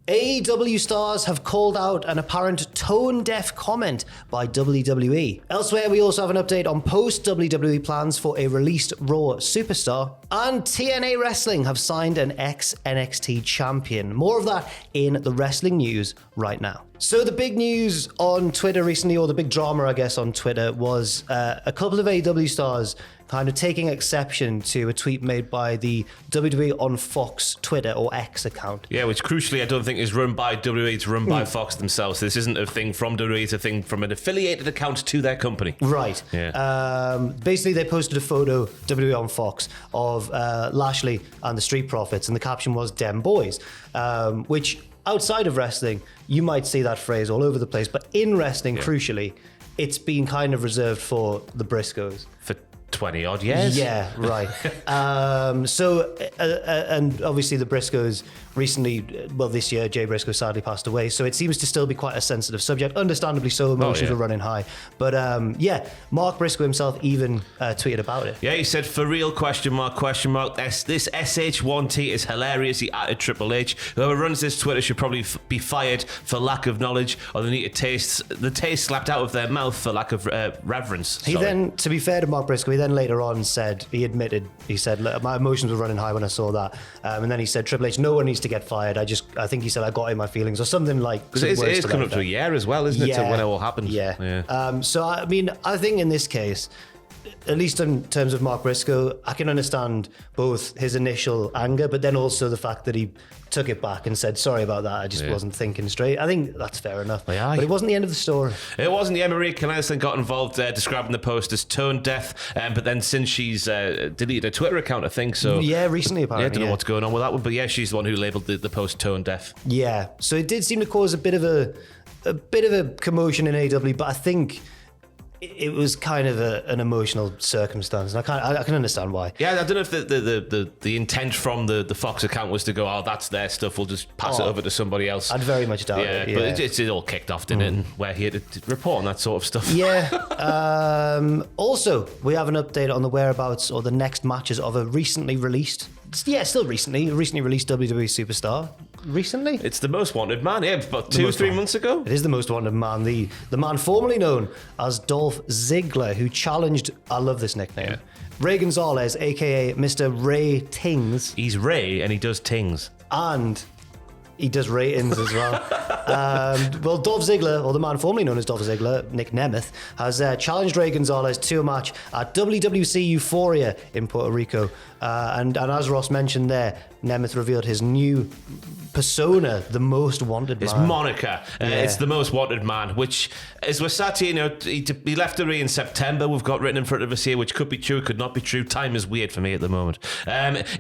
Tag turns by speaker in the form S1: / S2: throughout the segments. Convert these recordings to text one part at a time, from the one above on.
S1: AEW stars have called out an apparent tone-deaf comment by WWE. Elsewhere, we also have an update on post-WWE plans for a released Raw superstar. And TNA Wrestling have signed an ex-NXT champion. More of that in the wrestling news right now. So the big news on Twitter recently, or the big drama, I guess, on Twitter was a couple of AEW stars kind of taking exception to a tweet made by the WWE on Fox Twitter or X account.
S2: Yeah, which crucially I don't think is run by WWE, it's run by Fox themselves. This isn't a thing from WWE, it's a thing from an affiliated account to their company.
S1: Right.
S2: Yeah.
S1: Basically, they posted a photo, WWE on Fox, of Lashley and the Street Profits, and the caption was "Dem Boys," which outside of wrestling, you might see that phrase all over the place, but in wrestling, crucially, it's been kind of reserved for the Briscoes.
S2: For 20 odd years.
S1: Yeah, right. And obviously the Briscoes recently, well, this year, Jay Briscoe sadly passed away. So it seems to still be quite a sensitive subject. Understandably so, emotions were running high. But Mark Briscoe himself even tweeted about it.
S2: Yeah, he said, "For real, question mark. This SH1T is hilarious. He added Triple H. Whoever runs this Twitter should probably be fired for lack of knowledge, or they need to the taste slapped out of their mouth for lack of reverence."
S1: He then, to be fair to Mark Briscoe, he then later on said, he said, "Look, my emotions were running high when I saw that." And then he said, "Triple H, no one needs to get fired. I think he said, I got in my feelings," or something like.
S2: Because it is coming up to a year as well, isn't it, to when it all happened?
S1: Yeah. So, I mean, I think in this case, at least in terms of Mark Briscoe, I can understand both his initial anger, but then also the fact that he took it back and said, "Sorry about that, I just wasn't thinking straight." I think that's fair enough.
S2: Aye.
S1: But it wasn't the end of the story.
S2: It wasn't. Yeah, Maria Kanellis then got involved describing the post as tone deaf, but then since she's deleted her Twitter account, I think so.
S1: Yeah, recently apparently.
S2: I don't know what's going on with that one, but yeah, she's the one who labelled the post tone deaf.
S1: Yeah, so it did seem to cause a bit of a commotion in AEW, but I think it was kind of an emotional circumstance, and I can understand why.
S2: Yeah, I don't know if the intent from the Fox account was to go, "Oh, that's their stuff, we'll just pass it over to somebody else."
S1: I'd very much doubt it.
S2: Yeah, but it all kicked off, didn't it? And we're here to report on that sort of stuff.
S1: Yeah. Also, we have an update on the whereabouts or the next matches of a recently released recently released WWE superstar. Recently?
S2: It's the most wanted man, about 2 or 3 months ago.
S1: It is the most wanted man, the man formerly known as Dolph Ziggler, who challenged, I love this nickname, Ray Gonzalez, aka Mr. Ray Tings.
S2: He's Ray and he does tings.
S1: And he does ratings as well. Well, Dolph Ziggler, or the man formerly known as Dolph Ziggler, Nick Nemeth, has challenged Ray Gonzalez to a match at WWC Euphoria in Puerto Rico. And as Ross mentioned there, Nemeth revealed his new persona, the most wanted man.
S2: His moniker. It's the most wanted man, which, as we're sat here, he left the ring in September. We've got written in front of us here, which could be true, could not be true. Time is weird for me at the moment.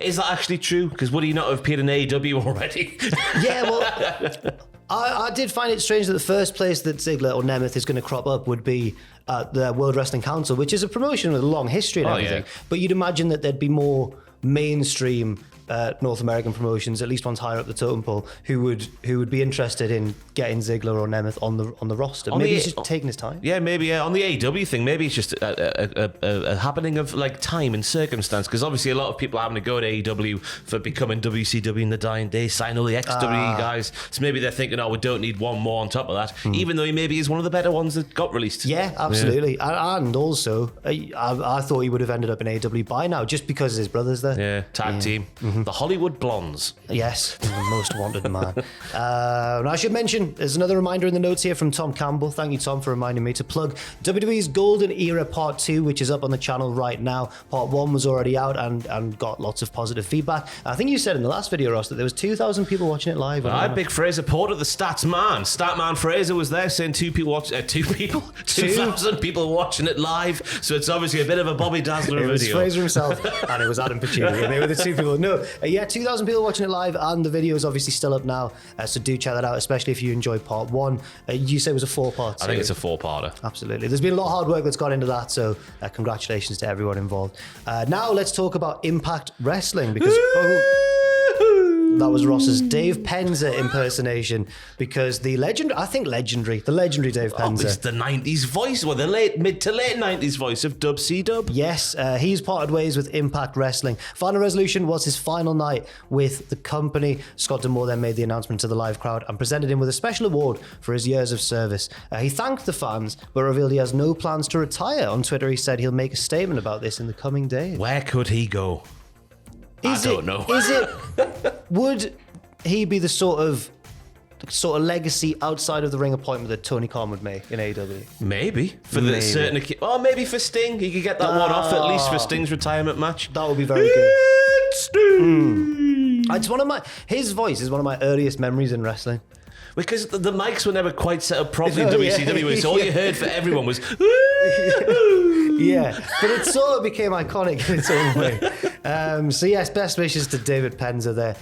S2: Is that actually true? Because would he not have appeared in AEW already?
S1: Yeah, well, I did find it strange that the first place that Ziggler or Nemeth is going to crop up would be at the World Wrestling Council, which is a promotion with a long history and everything. Yeah. But you'd imagine that there'd be more mainstream North American promotions, at least ones higher up the totem pole, who would be interested in getting Ziggler or Nemeth on the roster. Maybe he's just taking his time.
S2: Yeah, maybe on the AEW thing, maybe it's just a happening of like time and circumstance. Because obviously a lot of people are having to go to AEW for becoming WCW in the dying days, sign all the ex-WWE guys. So maybe they're thinking, "Oh, we don't need one more on top of that," even though he maybe is one of the better ones that got released.
S1: Yeah, absolutely. Yeah. And also, I thought he would have ended up in AEW by now, just because his brother's there.
S2: Yeah, tag team. Mm-hmm. The Hollywood Blondes.
S1: Yes, the most wanted man. I should mention, there's another reminder in the notes here from Tom Campbell. Thank you, Tom, for reminding me to plug WWE's Golden Era Part 2, which is up on the channel right now. Part 1 was already out and got lots of positive feedback. I think you said in the last video, Ross, that there was 2,000 people watching it live.
S2: Big Fraser Porter, the stats man. Statman Fraser was there saying 2,000 people watching it live. So it's obviously a bit of a Bobby Dazzler video.
S1: It was Fraser himself and it was Adam Pacini, and they were the two people. No, 2,000 people watching it live, and the video is obviously still up now, so do check that out, especially if you enjoyed part 1. You say it was a 4-part series.
S2: I think it's a 4-parter.
S1: Absolutely. There's been a lot of hard work that's gone into that, so congratulations to everyone involved. Now let's talk about Impact Wrestling, because That was Ross's Dave Penzer impersonation because the legendary Dave Penzer.
S2: It's the 90s voice, well, the mid to late 90s voice of Dub C Dub.
S1: Yes, he's parted ways with Impact Wrestling. Final Resolution was his final night with the company. Scott D'Amore then made the announcement to the live crowd and presented him with a special award for his years of service. He thanked the fans, but revealed he has no plans to retire. On Twitter, he said he'll make a statement about this in the coming days.
S2: Where could he go? I don't know.
S1: Would he be the sort of legacy outside of the ring appointment that Tony Khan would make in AEW?
S2: Maybe maybe for Sting, he could get that one off at least for Sting's retirement match.
S1: That would be very good.
S2: Sting.
S1: It's his voice is one of my earliest memories in wrestling.
S2: Because the mics were never quite set up properly in WCW, so all you heard for everyone was
S1: yeah, but it sort of became iconic in its own way. So yes, best wishes to David Penzer there.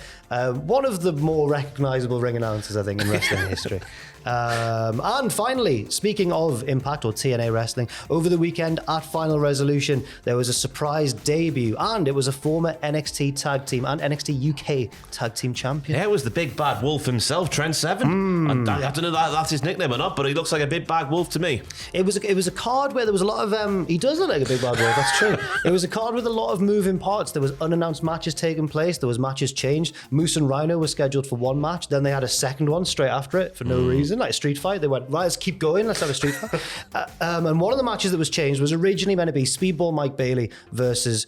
S1: One of the more recognisable ring announcers, I think, in wrestling history. And finally, speaking of Impact or TNA Wrestling, over the weekend at Final Resolution, there was a surprise debut, and it was a former NXT Tag Team and NXT UK Tag Team Champion.
S2: Yeah, it was the big bad wolf himself, Trent Seven. I don't know if that's his nickname or not, but he looks like a big bad wolf to me.
S1: It was a card where there was a lot of he does look like a big bad wolf, that's true. It was a card with a lot of moving parts. There was unannounced matches taking place, there was matches changed. Moose and Rhino were scheduled for one match, then they had a second one straight after it for no reason, like a street fight. They went, right, let's keep going, let's have a street fight. And one of the matches that was changed was originally meant to be Speedball Mike Bailey versus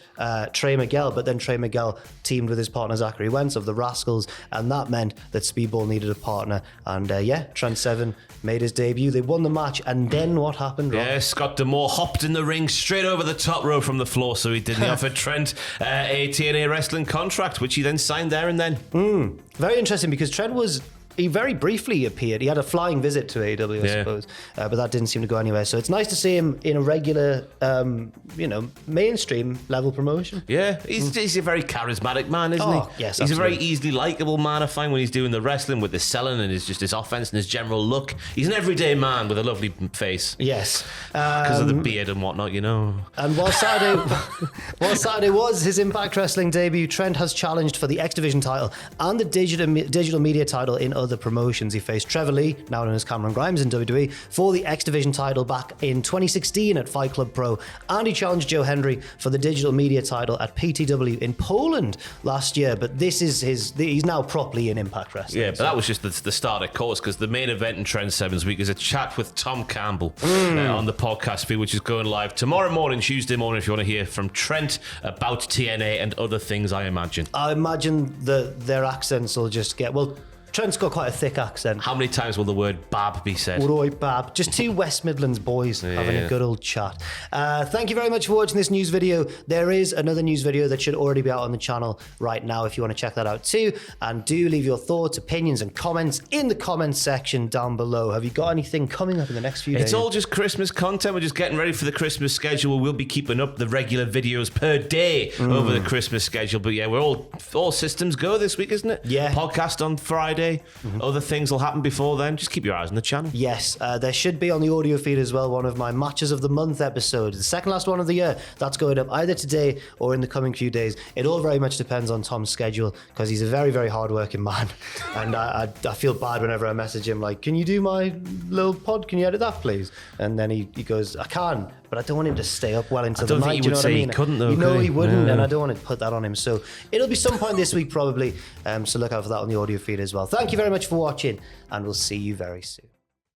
S1: Trey Miguel, but then Trey Miguel teamed with his partner Zachary Wentz of the Rascals, and that meant that Speedball needed a partner. And Trent Seven made his debut. They won the match, and then what happened, Rob?
S2: Yeah, Scott D'Amore hopped in the ring straight over the top rope from the floor, so he did. He offered Trent a TNA wrestling contract, which he then signed there and then.
S1: Very interesting, because Trent he very briefly appeared. He had a flying visit to AEW, I suppose, but that didn't seem to go anywhere. So it's nice to see him in a regular, mainstream level promotion.
S2: Yeah, he's a very charismatic man, isn't he?
S1: Yes,
S2: he's
S1: absolutely.
S2: a very easily likable man, I find, when he's doing the wrestling with the selling and his offense and his general look. He's an everyday man with a lovely face.
S1: Yes,
S2: because of the beard and whatnot, you know.
S1: And while Saturday was his Impact Wrestling debut, Trent has challenged for the X Division title and the digital media title in other promotions. He faced Trevor Lee, now known as Cameron Grimes in WWE, for the X Division title back in 2016 at Fight Club Pro, and he challenged Joe Hendry for the digital media title at PTW in Poland last year. But this is he's now properly in Impact Wrestling.
S2: Yeah, but that was just the start of course, because the main event in Trent Seven's week is a chat with Tom Campbell on the podcast feed, which is going live tomorrow morning, Tuesday morning, if you want to hear from Trent about TNA and other things, I imagine.
S1: I imagine that their accents will just get, well, Trent's got quite a thick accent.
S2: How many times will the word bab be said?
S1: Roy Bab. Just two West Midlands boys having a good old chat. Thank you very much for watching this news video. There is another news video that should already be out on the channel right now if you want to check that out too. And do leave your thoughts, opinions and comments in the comments section down below. Have you got anything coming up in the next few days?
S2: It's all just Christmas content. We're just getting ready for the Christmas schedule. We'll be keeping up the regular videos per day over the Christmas schedule. But yeah, we're all systems go this week, isn't it?
S1: Yeah.
S2: Podcast on Friday. Other things will happen before then. Just keep your eyes on the channel.
S1: Yes, there should be on the audio feed as well one of my Matches of the Month episodes, the second last one of the year. That's going up either today or in the coming few days. It all very much depends on Tom's schedule, because he's a very, very hard-working man. And I feel bad whenever I message him, like, can you do my little pod? Can you edit that, please? And then he goes, I can, but I don't want him to stay up well into the night.
S2: I don't think he would say he couldn't, though.
S1: You know he wouldn't, and I don't want to put that on him. So it'll be some point this week probably, so look out for that on the audio feed as well. Thank you very much for watching, and we'll see you very soon.